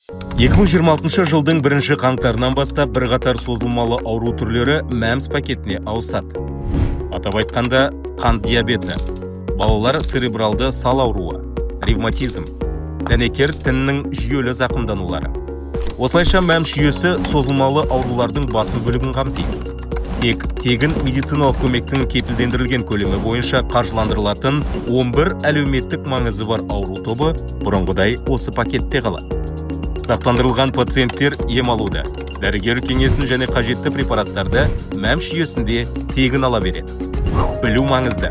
2026 жылдың 1 қаңтарынан бастап бірқатар созылмалы ауру түрлері мәмс пакетіне ауысады. Атап айтқанда, қант диабеті, балалар церебралды сал ауруы, ревматизм, дәнекер тіннің жүйелі зақымданулары. Осылайша мәмс жүйесі созылмалы аурулардың басым бөлігін қамтиды. Тек тегін медициналық көмектің кепілдендірілген көлемі бойынша қаржыландырылатын 11 әлеуметтік маңызы бар ауру тобы бұрынғыдай осы пакетте қалады. Сақтандырылған пациенттер ем алуды, дәрігер кеңесін және қажетті препараттарды мәмс жүйесінде тегін ала береді. Білу маңызды.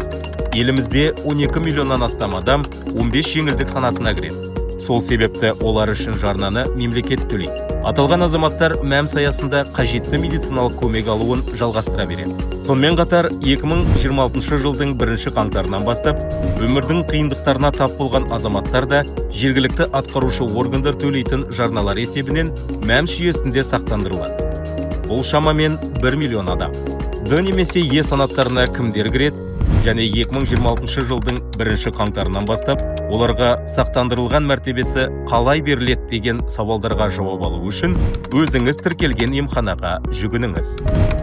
Елімізде 12 миллионнан астам адам 15 жеңілдік санатына кіреді. Сол себепті олар үшін жарнаны мемлекет төлейді. Аталған азаматтар мәмс аясында қажетті медициналық көмек алуын жалғастыра береді. Сонымен қатар 2026 жылдың 1 қаңтарынан бастап өмірдің қиындықтарына тап болған азаматтар да жергілікті атқарушы органдар төлейтін жарналар есебінен мәмс жүйесінде сақтандырылады. Бұл шамамен 1 миллион адам. Д немесе Е санаттарына кімдер кіреді? Және 2026 жылдың 1 қаңтарынан бастап оларға сақтандырылған мәртебесі қалай беріледі деген сауалдарға жауап алу үшін өзіңіз тіркелген емханаға жүгініңіз.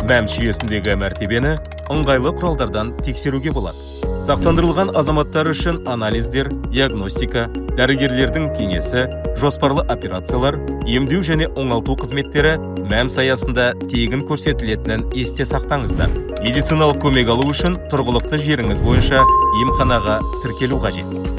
мәмс жүйесіндегі мәртебені ыңғайлы құралдардан тексеруге болады. Сақтандырылған азаматтар үшін анализдер, диагностика, дәрігерлердің кеңесі, жоспарлы операциялар, емдеу және оңалту қызметтері мәмс аясында тегін көрсетілетінін есте сақтаңыздар. Медициналық көмек алу үшін тұрғылықты жеріңіз бойынша емханаға тіркелу қажет.